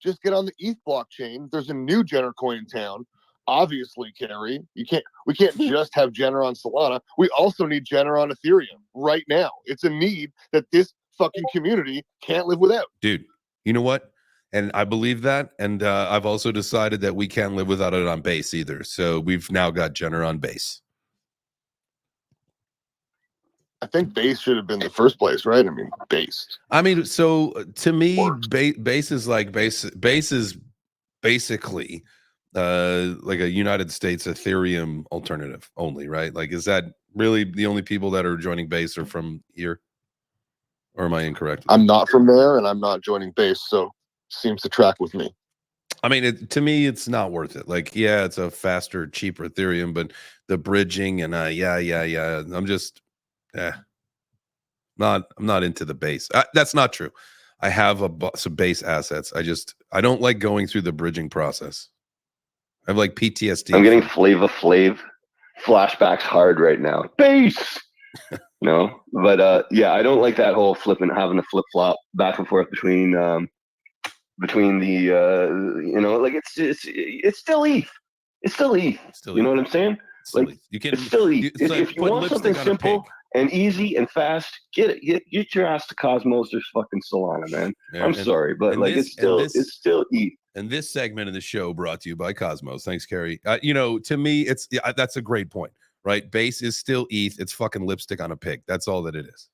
Just get on the ETH blockchain. There's a new Jenner coin in town. Obviously, Carrie, we can't just have Jenner on Solana. We also need Jenner on Ethereum right now. It's a need that this fucking community can't live without. Dude, you know what? And I believe that. And I've also decided that we can't live without it on base either. So we've now got Jenner on base. I think base should have been the first place, right? I mean, base. I mean, so to me, base is basically like a United States Ethereum alternative only, right? Like, is that really the only people that are joining base are from here? Or am I incorrect? I'm not from there and I'm not joining base, so seems to track with me. I mean, to me, it's not worth it. Like, yeah, it's a faster, cheaper Ethereum, but the bridging and I'm just, I'm not into the base. That's not true. I have some base assets. I don't like going through the bridging process. I have like PTSD. I'm getting Flava Flav flashbacks hard right now. Base. No, but I don't like that whole having to flip flop back and forth between the like it's still ETH. It's still ETH. You know what I'm saying? Like it's still ETH. If you want something simple and easy and fast, get your ass to Cosmos or fucking Solana, man. Yeah, I'm sorry, but like it's still ETH. And this segment of the show brought to you by Cosmos. Thanks, Carrie. To me, that's a great point, right? Base is still ETH. It's fucking lipstick on a pig. That's all that it is.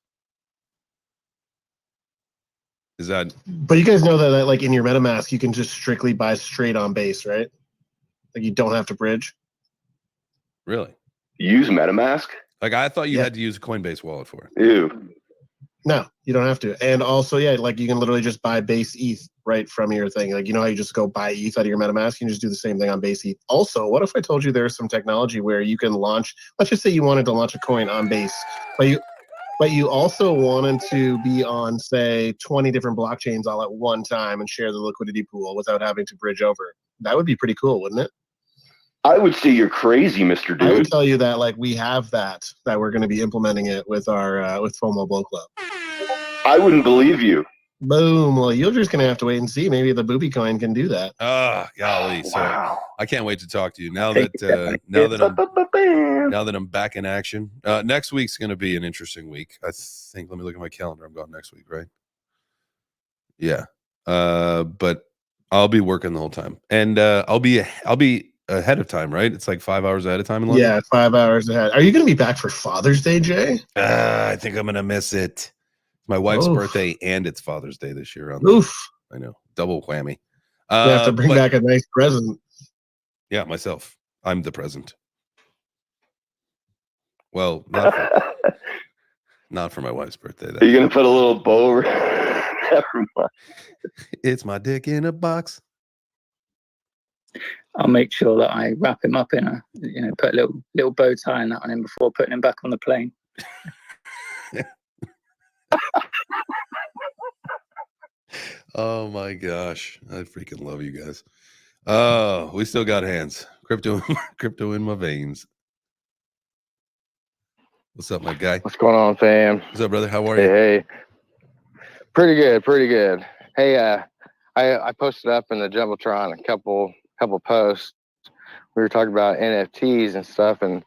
Is that? But you guys know that like in your MetaMask, you can just strictly buy straight on base, right? Like you don't have to bridge. Really? Use MetaMask? Like I thought you had to use a Coinbase wallet for it. Ew. No, you don't have to. And also, like you can literally just buy base ETH right from your thing. Like, how you just go buy ETH out of your MetaMask? You can just do the same thing on base ETH. Also, what if I told you there's some technology where you can launch, let's just say you wanted to launch a coin on base, but you also wanted to be on, say, 20 different blockchains all at one time and share the liquidity pool without having to bridge over. That would be pretty cool, wouldn't it? I would say you're crazy, Mr. Dude. I would tell you that like we have that we're going to be implementing it with our with FOMO Blow Club. I wouldn't believe you. Boom. Well, you're just going to have to wait and see. Maybe the booby coin can do that. Oh, golly. So wow. I can't wait to talk to you now that I'm back in action. Next week's going to be an interesting week. I think, let me look at my calendar. I'm gone next week, right? Yeah. But I'll be working the whole time, and I'll be ahead of time, right? It's like 5 hours ahead of time in London. Yeah, 5 hours ahead. Are you going to be back for Father's Day, Jay? I think I'm gonna miss it. My wife's Oof. birthday and it's Father's Day this year. Oof. I know, double whammy. You have to bring back a nice present. Yeah, myself. I'm the present. Well, not for my wife's birthday. Are you gonna put a little bow over? Never mind. It's my dick in a box. I'll make sure that I wrap him up in a, put a little bow tie and that on him before putting him back on the plane. Oh my gosh, I freaking love you guys. Oh, we still got hands. Crypto in my veins. What's up, my guy? What's going on, fam? What's up, brother? How are you? Hey. Pretty good. Hey, I posted up in the Jumbotron a couple posts. We were talking about NFTs and stuff, and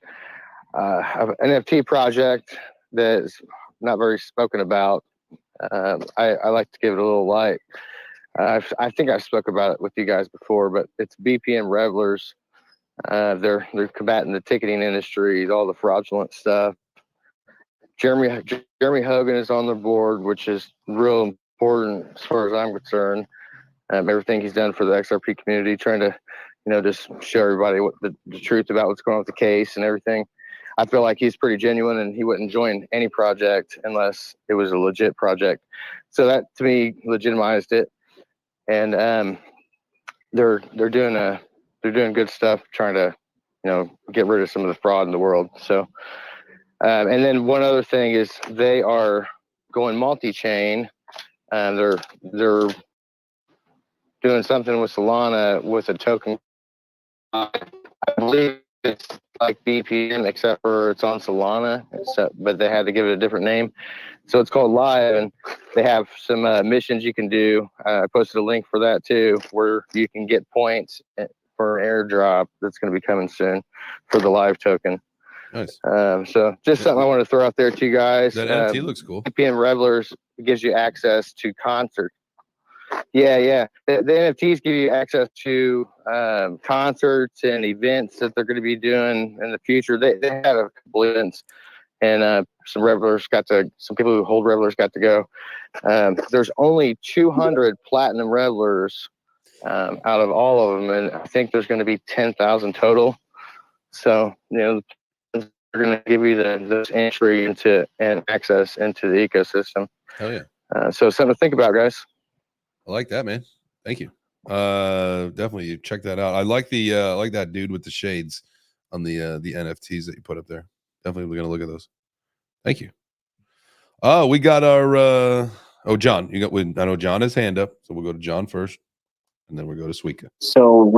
an NFT project that's not very spoken about. I like to give it a little light. I think I spoke about it with you guys before, but it's BPM Revelers. They're combating the ticketing industry, all the fraudulent stuff. Jeremy Hogan is on the board, which is real important as far as I'm concerned. Everything he's done for the XRP community, trying to, just show everybody what the truth about what's going on with the case and everything. I feel like he's pretty genuine, and he wouldn't join any project unless it was a legit project. So that, to me, legitimized it. And they're doing good stuff, trying to, get rid of some of the fraud in the world. So. And then one other thing is they are going multi-chain, and they're doing something with Solana with a token. I believe it's like BPM, except for it's on Solana, but they had to give it a different name. So it's called Live, and they have some missions you can do. I posted a link for that too, where you can get points for an airdrop that's going to be coming soon for the Live token. Nice. So just something I want to throw out there to you guys. That NFT looks cool. BPM Revelers gives you access to concerts. Yeah. The NFTs give you access to concerts and events that they're going to be doing in the future. They had a couple events, and some people who hold Revelers got to go. There's only 200 platinum Revelers out of all of them, and I think there's going to be 10,000 total. So, they're going to give you this entry into and access into the ecosystem. Hell yeah. So something to think about, guys. I like that, man. Thank you. Definitely check that out. I like that dude with the shades on the NFTs that you put up there. Definitely going to look at those. Thank you. Oh, we got our John. I know John has hand up, so we'll go to John first, and then we'll go to Suika. So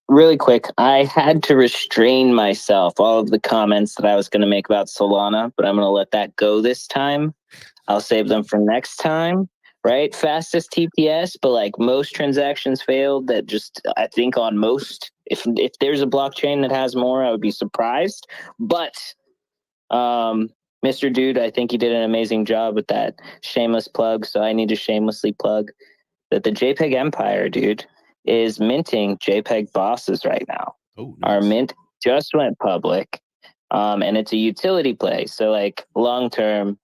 really quick, I had to restrain myself, all of the comments that I was going to make about Solana, but I'm going to let that go this time. I'll save them for next time, right? Fastest TPS, but like most transactions failed. That just, I think on most, if there's a blockchain that has more, I would be surprised. But Mr. Dude, I think he did an amazing job with that shameless plug. So I need to shamelessly plug that the JPEG Empire, dude, is minting JPEG bosses right now. Oh, nice. Our mint just went public, and it's a utility play. So like long term,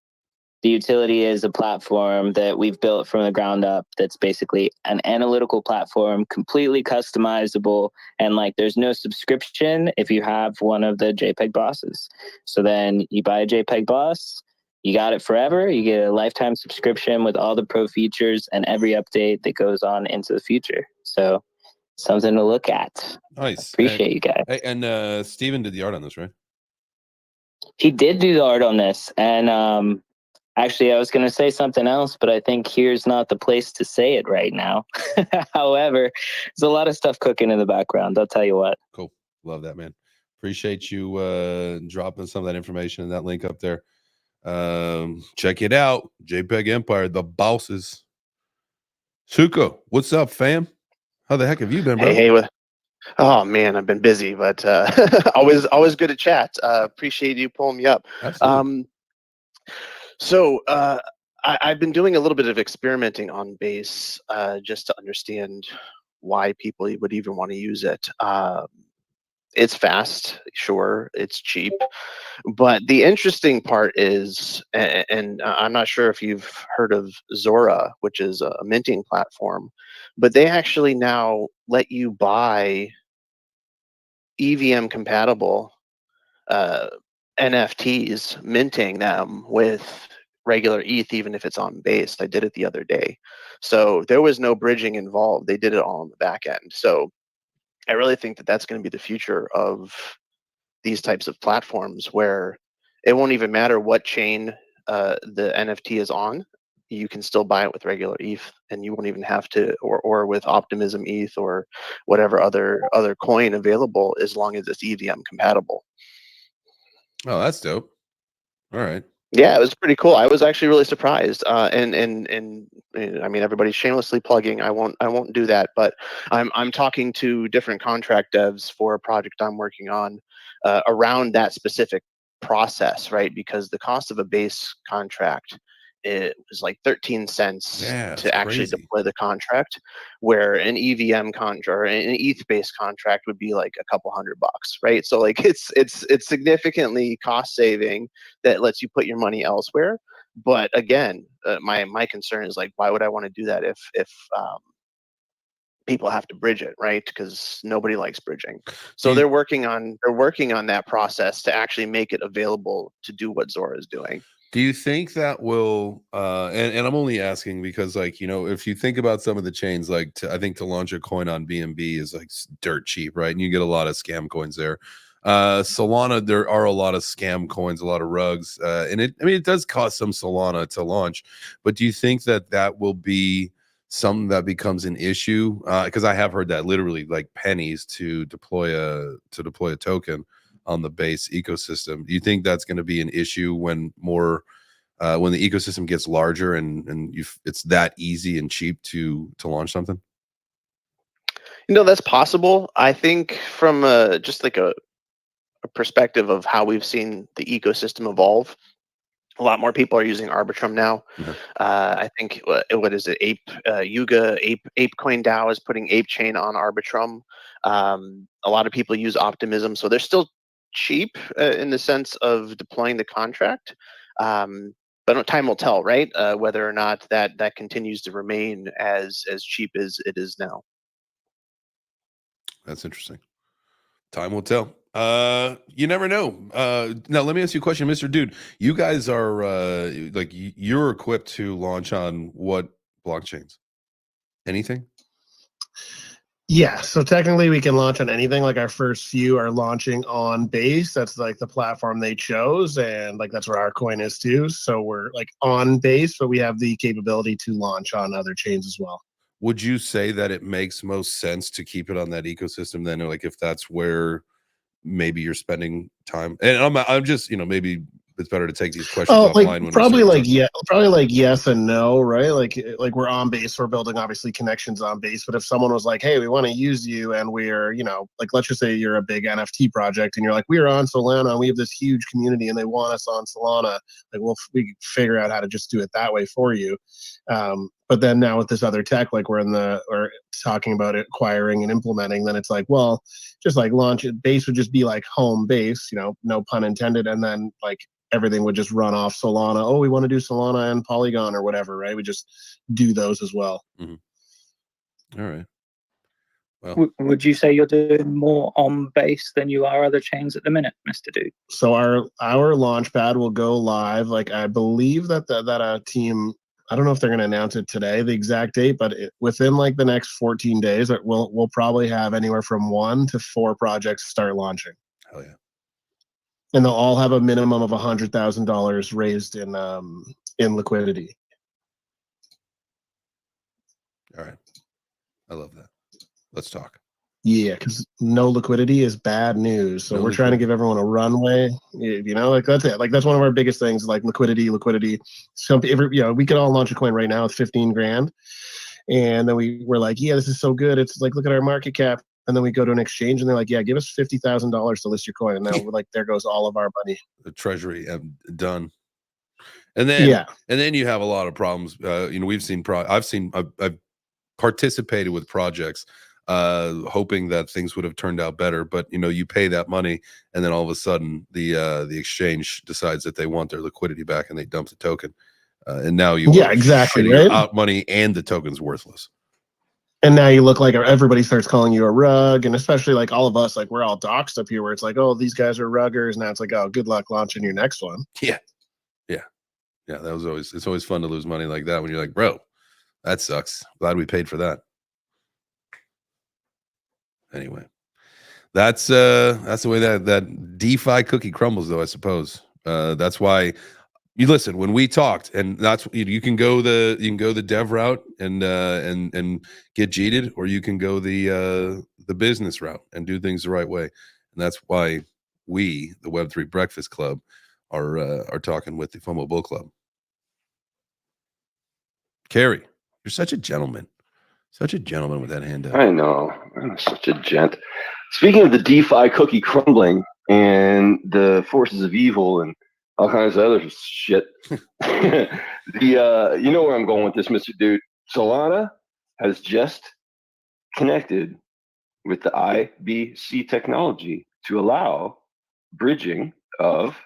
the utility is a platform that we've built from the ground up that's basically an analytical platform, completely customizable, and like there's no subscription if you have one of the JPEG bosses. So then you buy a JPEG boss, you got it forever, you get a lifetime subscription with all the pro features and every update that goes on into the future. So something to look at. Nice. Appreciate you guys. Hey, and Steven did the art on this, right? He did do the art on this, and actually, I was going to say something else, but I think here's not the place to say it right now. However, there's a lot of stuff cooking in the background. I'll tell you what. Cool. Love that, man. Appreciate you dropping some of that information in that link up there. Check it out. JPEG Empire, the bosses. Suko, what's up, fam? How the heck have you been, bro? Hey, oh man, I've been busy, but always good to chat. Appreciate you pulling me up. Absolutely. So I've been doing a little bit of experimenting on Base just to understand why people would even want to use it. It's fast, sure, it's cheap, but the interesting part is, and I'm not sure if you've heard of Zora, which is a minting platform, but they actually now let you buy EVM compatible uh, NFTs, minting them with regular ETH, even if it's on base. I did it the other day. So there was no bridging involved. They did it all on the back end. So I really think that that's going to be the future of these types of platforms, where it won't even matter what chain the NFT is on. You can still buy it with regular ETH, and you won't even have to, or with Optimism ETH or whatever other coin available, as long as it's EVM compatible. Oh, that's dope. All right. Yeah, it was pretty cool. I was actually really surprised. And I mean, everybody's shamelessly plugging. I won't do that. But I'm talking to different contract devs for a project I'm working on around that specific process, right? Because the cost of a base contract, it was like 13 cents to actually deploy the contract, where an EVM contract or an ETH-based contract would be like a couple $100, right? So like it's significantly cost saving that lets you put your money elsewhere. But again, my concern is like, why would I want to do that if people have to bridge it, right? Because nobody likes bridging. So they're working on that process to actually make it available to do what Zora is doing. Do you think that will and I'm only asking because, like, you know, if you think about some of the chains, like I think to launch a coin on BNB is like dirt cheap, right? And you get a lot of scam coins there. Solana, there are a lot of scam coins, a lot of rugs, and it does cost some Solana to launch. But do you think that that will be something that becomes an issue? Because I have heard that literally like pennies to deploy a token on the base ecosystem. Do you think that's going to be an issue when when the ecosystem gets larger and it's that easy and cheap to launch something? You know, that's possible. I think from just like a perspective of how we've seen the ecosystem evolve, a lot more people are using Arbitrum now. I think what is it? Yuga, ApeCoin DAO is putting ApeChain on Arbitrum. A lot of people use Optimism, so they're still cheap in the sense of deploying the contract. But time will tell, right? Whether or not that continues to remain as cheap as it is now. That's interesting. Time will tell. You never know. Now let me ask you a question, Mr. Dude. You guys are like you're equipped to launch on what blockchains? Anything? Yeah, so technically we can launch on anything. Like our first few are launching on Base. That's like the platform they chose, and like that's where our coin is too. So we're like on Base, but we have the capability to launch on other chains as well. Would you say that it makes most sense to keep it on that ecosystem then, or like if that's where maybe you're spending time? And I'm just, you know, maybe it's better to take these questions offline. Like when probably like probably like yes and no, right? Like we're on Base, we're building obviously connections on Base, but if someone was like, hey, we want to use you, and we're, you know, like let's just say you're a big NFT project and you're like, we're on Solana and we have this huge community and they want us on Solana, like we can figure out how to just do it that way for you. But then now with this other tech, like we're talking about it, acquiring and implementing, then it's like, well, just like launch it. Base would just be like home base, you know, no pun intended, and then like everything would just run off Solana. Oh, we want to do Solana and Polygon or whatever, right? We just do those as well. Mm-hmm. All right. Well, would you say you're doing more on Base than you are other chains at the minute, Mr. Dude? So our launchpad will go live. Like I believe that team, I don't know if they're going to announce it today, the exact date, but within like the next 14 days, we'll probably have anywhere from 1 to 4 projects start launching. Hell yeah. And they'll all have a minimum of $100,000 raised in liquidity. All right. I love that. Let's talk. Yeah, because no liquidity is bad news. So we're trying to give everyone a runway. You know, like that's it. Like that's one of our biggest things, like liquidity. So you know, we could all launch a coin right now with 15 grand. And then we're like, yeah, this is so good. It's like, look at our market cap. And then we go to an exchange and they're like, yeah, give us $50,000 to list your coin. And now we're like, there goes all of our money. The treasury done. And then you have a lot of problems. You know, we've seen I've participated with projects hoping that things would have turned out better. But you pay that money, and then all of a sudden the exchange decides that they want their liquidity back, and they dump the token, and now you exactly shitting right. out money, and the token's worthless. And now you look like everybody starts calling you a rug, and especially like all of us, like we're all doxed up here, where it's like, oh, these guys are ruggers. Now it's like, oh, good luck launching your next one. Yeah. It's always fun to lose money like that when you're like, bro, that sucks. Glad we paid for that. Anyway, that's the way that DeFi cookie crumbles, though, I suppose. That's why you listen when we talked, and that's you can go the dev route and get cheated, or you can go the business route and do things the right way. And that's why we, the Web3 Breakfast Club, are talking with the FOMO Bull Club. Carrie, you're such a gentleman. Such a gentleman with that hand up. I know. I'm such a gent. Speaking of the DeFi cookie crumbling and the forces of evil and all kinds of other shit, you know where I'm going with this, Mr. Dude. Solana has just connected with the IBC technology to allow bridging of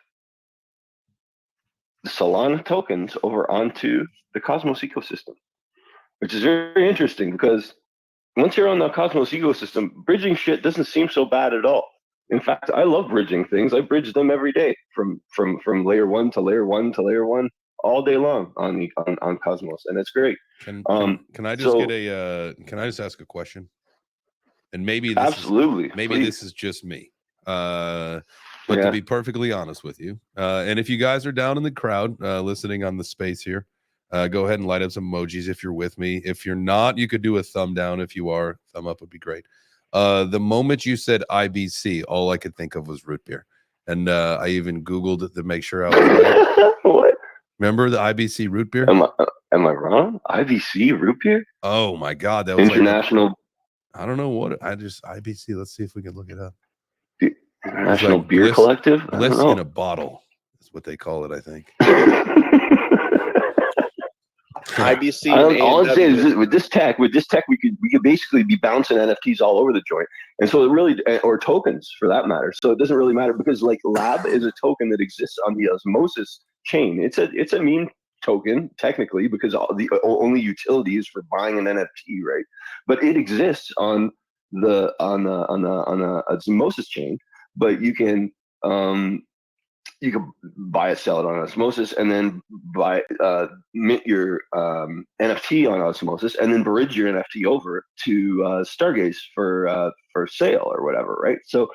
the Solana tokens over onto the Cosmos ecosystem, which is very interesting because once you're on the Cosmos ecosystem, bridging shit doesn't seem so bad at all. In fact, I love bridging things. I bridge them every day from layer 1 to layer 1 to layer 1 all day long on Cosmos, and it's great. Can I just can I just ask a question? And maybe this is just me. But to be perfectly honest with you, and if you guys are down in the crowd listening on the space here, go ahead and light up some emojis if you're with me. If you're not, you could do a thumb down. If you are, thumb up would be great. The moment you said IBC, all I could think of was root beer. And I even Googled it to make sure I was right. What? Remember the IBC root beer? Am I wrong? IBC root beer? Oh my God. That was international. I don't know what IBC. Let's see if we can look it up. International Beer Collective? Bliss in a bottle is what they call it, I think. IBC. All I'm saying is with this tech, we could basically be bouncing NFTs all over the joint, and so it really, or tokens for that matter. So it doesn't really matter because like Lab is a token that exists on the Osmosis chain. It's a meme token technically because the only utility is for buying an NFT, right? But it exists on the Osmosis chain. But you can buy it, sell it on Osmosis, and then mint your NFT on Osmosis, and then bridge your NFT over to Stargaze for sale or whatever, right? So,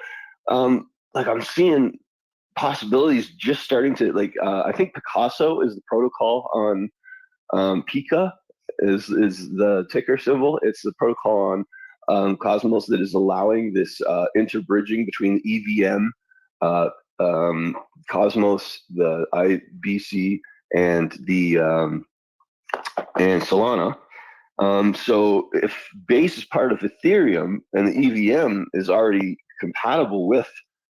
like I'm seeing possibilities just starting to I think Picasso is the protocol on Pika is the ticker symbol. It's the protocol on Cosmos that is allowing this interbridging between EVM, Cosmos, the IBC, and the and Solana. So if Base is part of Ethereum and the EVM is already compatible with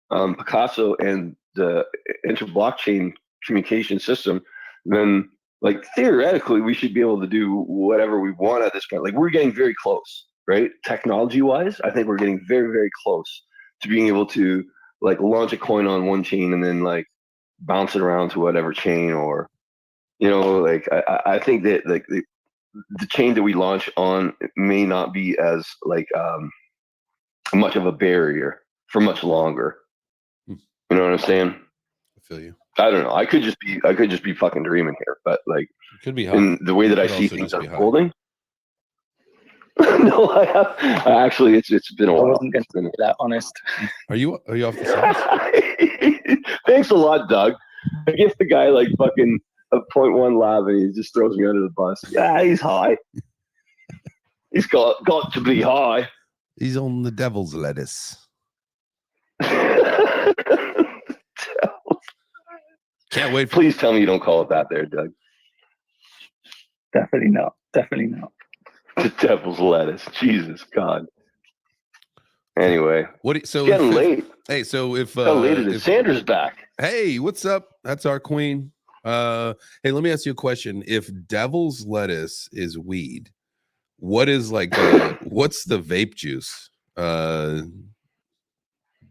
Picasso and the inter-blockchain communication system, then like theoretically we should be able to do whatever we want at this point. Like we're getting very close. Right, technology-wise, I think we're getting very, very close to being able to like launch a coin on one chain and then like bounce it around to whatever chain, or like I think that like the chain that we launch on may not be as like much of a barrier for much longer. You know what I'm saying? I feel you. I don't know. I could just be fucking dreaming here, but like it could be in the way that I see things unfolding. No, I have. Actually, it's been a while. I wasn't going to be that honest. Are you off the side? Thanks a lot, Doug. I guess the guy like fucking a 0.1 lab and he just throws me under the bus. Yeah, he's high. He's got to be high. He's on the devil's lettuce. Can't wait. Please tell me you don't call it that there, Doug. Definitely not. Definitely not. The devil's lettuce. Jesus God. Anyway, it's getting late. Hey, so if how late it is? Sandra's back. Hey, what's up? That's our queen. Hey, let me ask you a question. If devil's lettuce is weed, what is like what's the vape juice?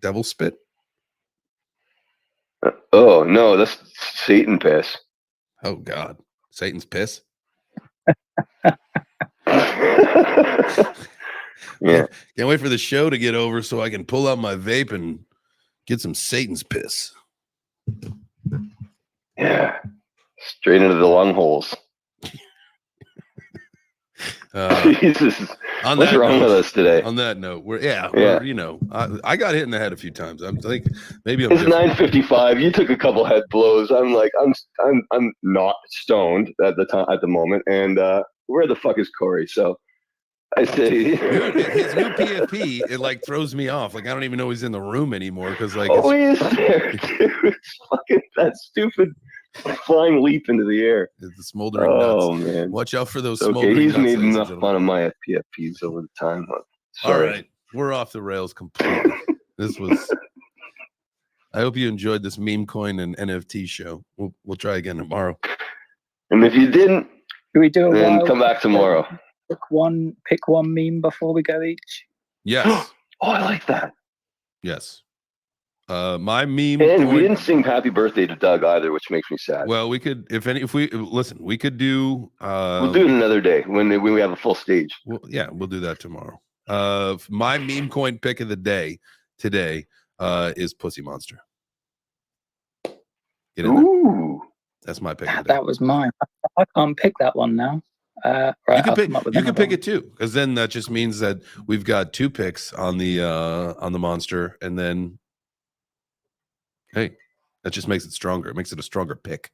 Devil spit? Oh no, that's Satan piss. Oh God, Satan's piss. Yeah. Can't wait for the show to get over so I can pull out my vape and get some Satan's piss. Yeah. Straight into the lung holes. Jesus. What's wrong with us today? On that note, we're you know, I got hit in the head a few times. I'm like, maybe I'm It's different. 9:55. You took a couple head blows. I'm like, I'm not stoned at the moment. And where the fuck is Corey? So I say his new PFP, it like throws me off. Like I don't even know he's in the room anymore because like he is there, dude. It's fucking that stupid flying leap into the air. It's the smoldering nuts. Man, watch out for those Okay, smoldering he's nuts. made enough fun of my PFPs over the time. All right, we're off the rails completely. This was. I hope you enjoyed this meme coin and NFT show. We'll try again tomorrow. And if you didn't, can we do then come back tomorrow. Pick one meme before we go each. Yes. Oh, I like that. Yes. My meme. And we didn't sing happy birthday to Doug either, which makes me sad. Well, we could, if we listen, we could do. We'll do it another day when we have a full stage. Well, yeah, we'll do that tomorrow. My meme coin pick of the day today is Pussy Monster. Get in there. That's my pick. That was mine. I can't pick that one now. Right, you can pick it too, because then that just means that we've got 2 picks on the monster, and then hey, that just makes it stronger. It makes it a stronger pick.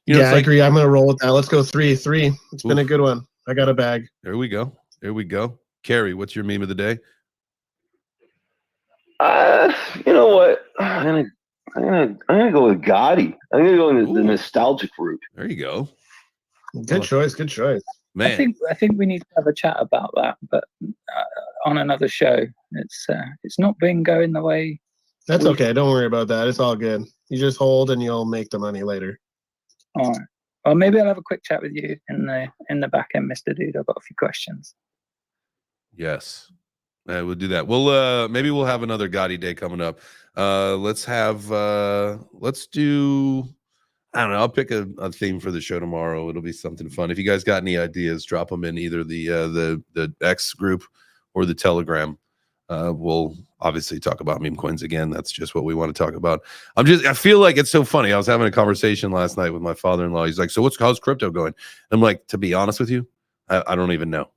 You know, I agree. I'm gonna roll with that. Let's go 3-3. It's been a good one. I got a bag. There we go. There we go. Carrie, what's your meme of the day? You know what? I'm gonna go with Gotti. I'm gonna go in the nostalgic route. There you go. Good choice. Good choice. Man, I think we need to have a chat about that, but on another show. It's not been going the way. That's okay. Don't worry about that. It's all good. You just hold and you'll make the money later. All right. Well, maybe I'll have a quick chat with you in the back end, Mr. Dude. I've got a few questions. Yes. We'll do that. Maybe we'll have another Gotti day coming up. Let's do, I don't know. I'll pick a theme for the show tomorrow. It'll be something fun. If you guys got any ideas, drop them in either the X group or the Telegram. We'll obviously talk about meme coins again. That's just what we want to talk about. I feel like it's so funny. I was having a conversation last night with my father-in-law. He's like, so how's crypto going? I'm like, to be honest with you, I don't even know.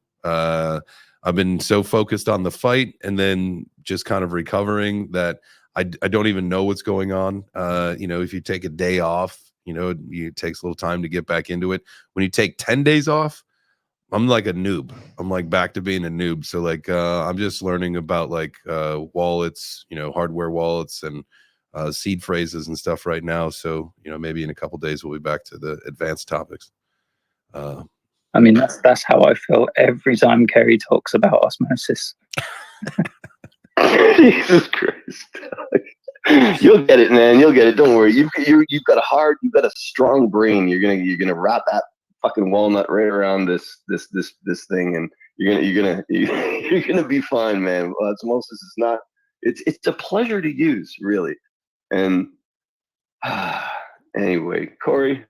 I've been so focused on the fight and then just kind of recovering that I don't even know what's going on. If you take a day off, it takes a little time to get back into it. When you take 10 days off, I'm like a noob. I'm like back to being a noob. So like I'm just learning about like wallets, hardware wallets and seed phrases and stuff right now. So, maybe in a couple days we'll be back to the advanced topics. I mean, that's how I feel every time Kerry talks about osmosis. Jesus Christ. You'll get it, man. You'll get it. Don't worry. You've got a strong brain. You're gonna wrap that fucking walnut right around this thing, and you're gonna be fine, man. Osmosis is not. It's a pleasure to use, really. And anyway, Corey,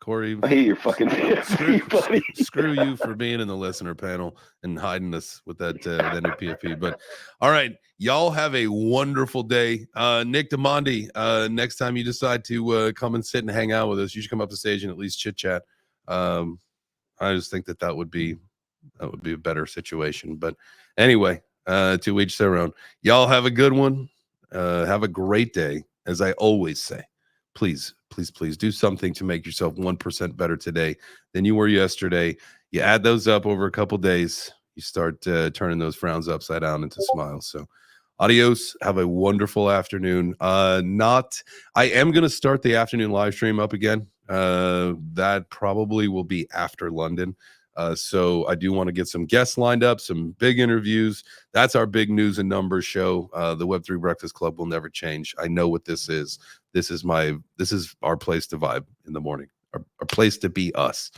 I hate your fucking buddy. Screw you for being in the listener panel and hiding us with that new PFP. But all right, y'all have a wonderful day. Nick Demondi, next time you decide to come and sit and hang out with us, you should come up the stage and at least chit chat. I just think that would be a better situation. But anyway, to each their own. Y'all have a good one. Have a great day. As I always say, please do something to make yourself 1% better today than you were yesterday. You add those up over a couple days, you start turning those frowns upside down into smiles. So adios. Have a wonderful afternoon. I am going to start the afternoon live stream up again. That probably will be after London. So I do want to get some guests lined up, some big interviews. That's our big news and numbers show. The Web3 Breakfast Club will never change. I know what this is. This is our place to vibe in the morning, our place to be us.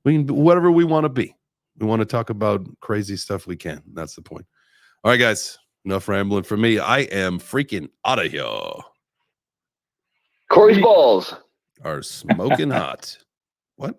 We can be whatever we want to be. we want to talk about crazy stuff, we can. That's the point. All right, guys, enough rambling for me. I am freaking out of here. Corey's balls Are smoking hot. What?